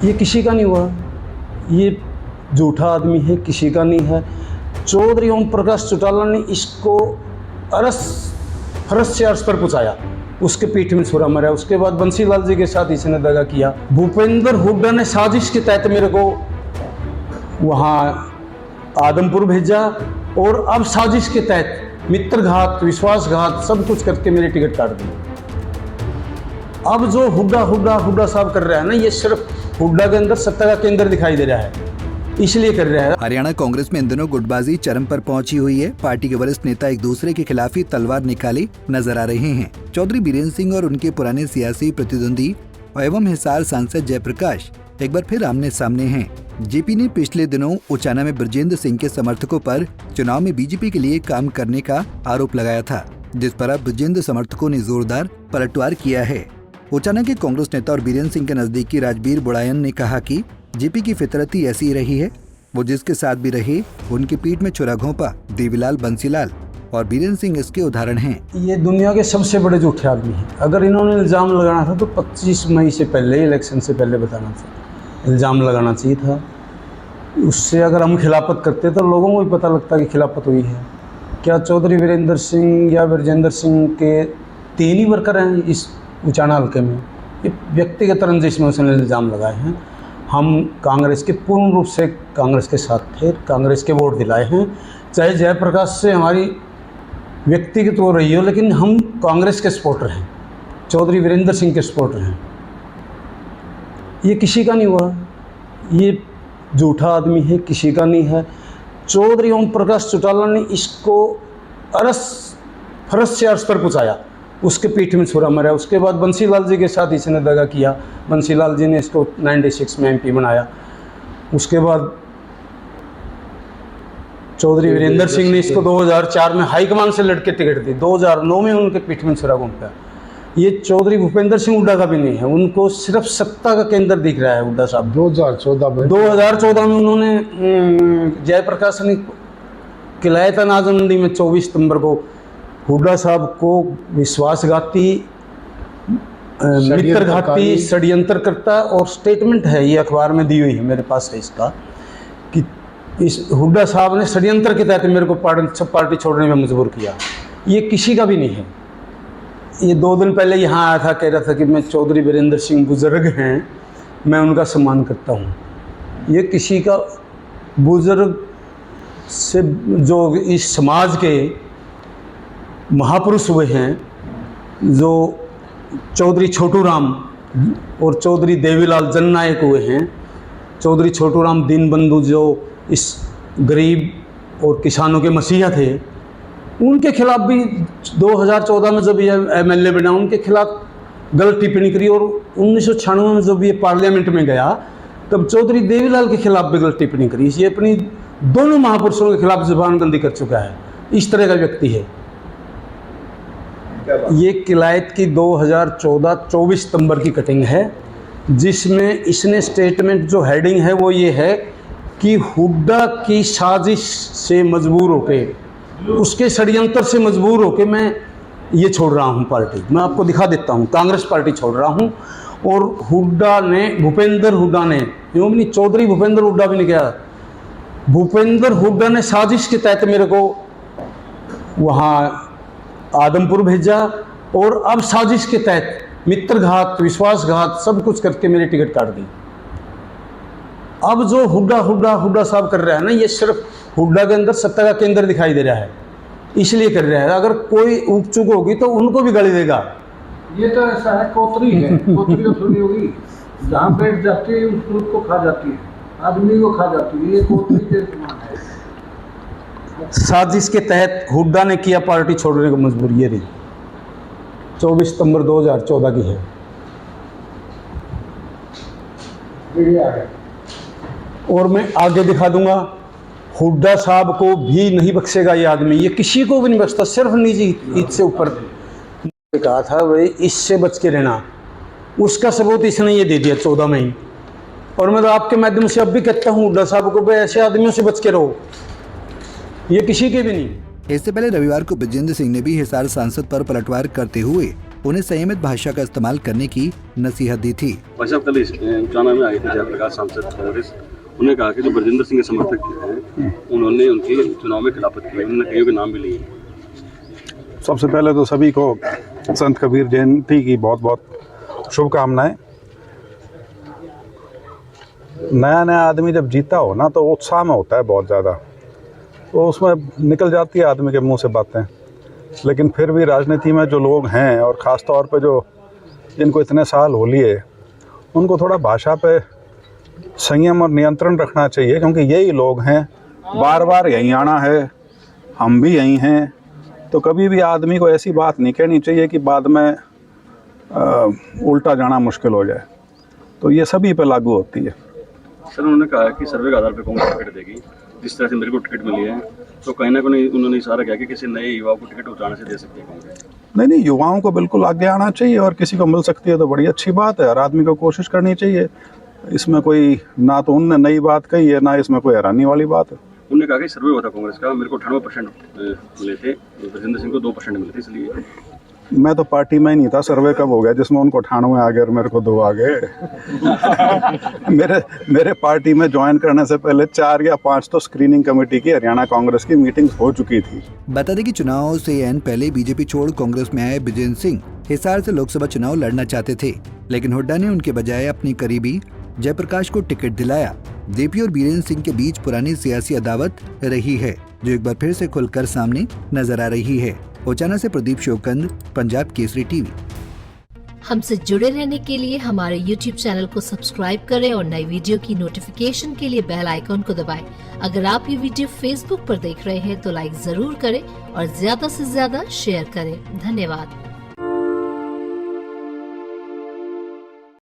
ये किसी का नहीं हुआ, ये झूठा आदमी है, किसी का नहीं है। चौधरी ओम प्रकाश चौटाला ने इसको फरस से अर्श पर पहुँचाया, उसके पीठ में छुरा मारा। उसके बाद बंसीलाल जी के साथ इसने दगा किया। भूपेंद्र हुड्डा ने साजिश के तहत मेरे को वहाँ आदमपुर भेजा और अब साजिश के तहत मित्रघात, विश्वासघात सब कुछ करके मेरी टिकट काट दी। अब जो हुड्डा साहब कर रहा है ना, ये सिर्फ हुड्डा के अंदर सत्ता का केंद्र दिखाई दे रहा है, इसलिए कर रहा है। हरियाणा कांग्रेस में इन दिनों गुटबाजी चरम पर पहुंची हुई है। पार्टी के वरिष्ठ नेता एक दूसरे के खिलाफ ही तलवार निकाले नजर आ रहे हैं। चौधरी बीरेन्द्र सिंह और उनके पुराने सियासी प्रतिद्वंदी एवं हिसार सांसद जयप्रकाश एक बार फिर आमने सामने हैं। जेपी ने पिछले दिनों उचाना में बृजेंद्र सिंह के समर्थकों पर चुनाव में बीजेपी के लिए काम करने का आरोप लगाया था, जिस पर अब बृजेंद्र समर्थकों ने जोरदार पलटवार किया है। उचाना के कांग्रेस नेता और बीरेन्द्र सिंह के नजदीकी राजबीर बुड़ायन ने कहा कि जेपी की फितरत ही ऐसी रही है, वो जिसके साथ भी रहे उनकी पीठ में छुरा घोंपा। देवीलाल, बंसीलाल और बीरेन्द्र सिंह इसके उदाहरण हैं। ये दुनिया के सबसे बड़े झूठे आदमी हैं। अगर इन्होंने इल्ज़ाम लगाना था तो 25 मई से पहले, इलेक्शन से पहले बताना था, इल्ज़ाम लगाना चाहिए था। उससे अगर हम खिलाफत करते तो लोगों को भी पता लगता कि खिलाफत हुई है। क्या चौधरी वीरेंद्र सिंह या बृजेंद्र सिंह के 3 ही वर्कर हैं इस उचाना हल्के में? ये व्यक्तिगत रंजिश में उसने इल्ज़ाम लगाए हैं। हम कांग्रेस के पूर्ण रूप से कांग्रेस के साथ थे, कांग्रेस के वोट दिलाए हैं। चाहे जयप्रकाश से हमारी व्यक्तिगत हो रही हो, लेकिन हम कांग्रेस के सपोर्टर हैं, चौधरी वीरेंद्र सिंह के सपोर्टर हैं। ये किसी का नहीं हुआ, ये झूठा आदमी है, किसी का नहीं है। चौधरी ओम प्रकाश चौटाला ने इसको फरस से अर्श पर पहुँचाया, उसके पीठ में छुरा मारा। उसके बाद बंसीलाल जी के साथ इसने दगा किया। बंसीलाल जी ने इसको 96 में MP बनाया। उसके बाद चौधरी वीरेंद्र सिंह ने इसको 2004 में हाईकमान से लड़के टिकट दी। 2009 में उनके पीठ में छुरा घोंपा। ये चौधरी भूपेंद्र सिंह हुड्डा का भी नहीं है, उनको सिर्फ सत्ता का केंद्र दिख रहा है हुड्डा साहब। 2014 में उन्होंने जयप्रकाश ने किलायत नाजमंदी में 24 सितंबर को हुड्डा साहब को विश्वासघाती, मित्रघाती, षड्यंत्रकर्ता, और स्टेटमेंट है ये अखबार में दी हुई है, मेरे पास है इसका, कि इस हुड्डा साहब ने षड्यंत्र के तहत मेरे को पार्टी छोड़ने में मजबूर किया। ये किसी का भी नहीं है। ये 2 दिन पहले यहाँ आया था, कह रहा था कि मैं चौधरी वीरेंद्र सिंह बुजुर्ग हैं, मैं उनका सम्मान करता हूँ। ये किसी का बुजुर्ग से, जो इस समाज के महापुरुष हुए हैं, जो चौधरी छोटू राम और चौधरी देवीलाल जननायक हुए हैं। चौधरी छोटू राम दीनबंधु, जो इस गरीब और किसानों के मसीहा थे, उनके खिलाफ भी 2014 में जब ये MLA बना, उनके खिलाफ गलत टिप्पणी करी। और 1996 में जब ये पार्लियामेंट में गया, तब चौधरी देवीलाल के खिलाफ भी गलत टिप्पणी करी। ये अपनी दोनों महापुरुषों के खिलाफ जुबानबंदी कर चुका है। इस तरह का व्यक्ति है ये। किलायत की 2014 24 सितंबर की कटिंग है, जिसमें इसने स्टेटमेंट, जो हेडिंग है वो ये है कि हुड्डा की साजिश से मजबूर होके, उसके षड्यंत्र से मजबूर होके मैं ये छोड़ रहा हूँ पार्टी। मैं आपको दिखा देता हूँ, कांग्रेस पार्टी छोड़ रहा हूँ। और हुड्डा ने, भूपेंद्र हुड्डा ने, यूँ नहीं, चौधरी भूपेंद्र हुड्डा भी नहीं किया, भूपेंद्र हुड्डा ने साजिश के तहत मेरे को वहाँ आदमपुर भेजा और अब साजिश के तहत मित्रघात, विश्वासघात सब कुछ करके मेरी टिकट काट दी। अब जो हुड्डा साहब कर रहा है ना, ये सिर्फ हुड्डा के अंदर सत्ता का केंद्र दिखाई दे रहा है, इसलिए कर रहा है। अगर कोई उपचुक होगी तो उनको भी गाली देगा। ये तो ऐसा है, कोतरी है, कोतरी तो सुनी होगी, जहाँ बैठ जाती है उस फ्रूट को खा जाती है, आदमी को खा जाती है। ये कोतरी के समान है। साजिश के तहत हुड्डा ने किया पार्टी छोड़ने को मजबूर। ये रही 24 सितंबर 2014 की है। और मैं आगे दिखा दूंगा। हुड्डा साहब को भी नहीं बख्शेगा ये आदमी, ये किसी को भी नहीं बख्शता, सिर्फ निजी हित से ऊपर। कहा था भाई इससे बच के रहना, उसका सबूत इसने ये दे दिया 14 में ही। और मैं तो आपके माध्यम से अब भी कहता हूँ हुड्डा साहब को, भाई ऐसे आदमियों से बच के रहो, ये किसी के भी नहीं। इससे पहले रविवार को बृजेंद्र सिंह ने भी हिसार सांसद पर पलटवार करते हुए उन्हें संयमित भाषा का इस्तेमाल करने की नसीहत दी थी। भाई साहब कल चाना में आए थे जयप्रकाश सांसद कांग्रेस, उन्होंने कहा कि जो ब्रजेंद्र सिंह के समर्थक हैं उन्होंने उनकी चुनाव में खिलाफत की, उन्होंने कईयों के नाम भी लिए। सबसे पहले तो सभी को संत कबीर जयंती की बहुत बहुत शुभकामनाएं। नया नया आदमी जब जीता हो ना तो उत्साह में होता है बहुत ज़्यादा, तो उसमें निकल जाती है आदमी के मुंह से बातें। लेकिन फिर भी राजनीति में जो लोग हैं और ख़ास तौर पे जो जिनको इतने साल हो लिए, उनको थोड़ा भाषा पे संयम और नियंत्रण रखना चाहिए, क्योंकि यही लोग हैं, बार बार यहीं आना है, हम भी यहीं हैं। तो कभी भी आदमी को ऐसी बात नहीं कहनी चाहिए कि बाद में उल्टा जाना मुश्किल हो जाए। तो ये सभी पे लागू होती है। सर उन्होंने कहा कि सर्वे के आधार पर कांग्रेस टिकट देगी, जिस तरह से मेरे को टिकट मिली है, तो कहीं ना कहीं उन्होंने इशारा किया कि किसी नए युवा को टिकट उठाने से दे सकती है कांग्रेस। नहीं, युवाओं को बिल्कुल आगे आना चाहिए और किसी को मिल सकती है तो बड़ी अच्छी बात है, और आदमी को कोशिश करनी चाहिए। इसमें कोई ना तो उनने नई बात कही है, ना इसमें कोई हैरानी वाली बात है। उन्होंने कहा कि सर्वे हुआ था कांग्रेस का, मेरे को 98% मिले थे, ब्रजेंद्र सिंह को 2% मिले थे, इसलिए मैं तो पार्टी में ही नहीं था। सर्वे कब हो गया जिसमें उनको 98 आ गए और मेरे को 2 आ गए? मेरे पार्टी में ज्वाइन करने से पहले 4 या 5 तो स्क्रीनिंग कमेटी की हरियाणा कांग्रेस की मीटिंग्स हो चुकी थी। बता दें कि चुनाव से एन पहले बीजेपी छोड़ कांग्रेस में आए ब्रजेंद्र सिंह हिसार से लोकसभा चुनाव लड़ना चाहते थे, लेकिन हुड्डा ने उनके बजाय अपनी करीबी जयप्रकाश को टिकट दिलाया। जेपी और बीरेंद्र सिंह के बीच पुरानी सियासी अदावत रही है, जो एक बार फिर से खुलकर सामने नजर आ रही है। ओचाना से प्रदीप शोकंद, पंजाब केसरी टीवी। हमसे जुड़े रहने के लिए हमारे YouTube चैनल को सब्सक्राइब करें और नई वीडियो की नोटिफिकेशन के लिए बेल आइकॉन को दबाएं। अगर आप ये वीडियो Facebook पर देख रहे हैं तो लाइक जरूर करें और ज्यादा से ज्यादा शेयर करें। धन्यवाद।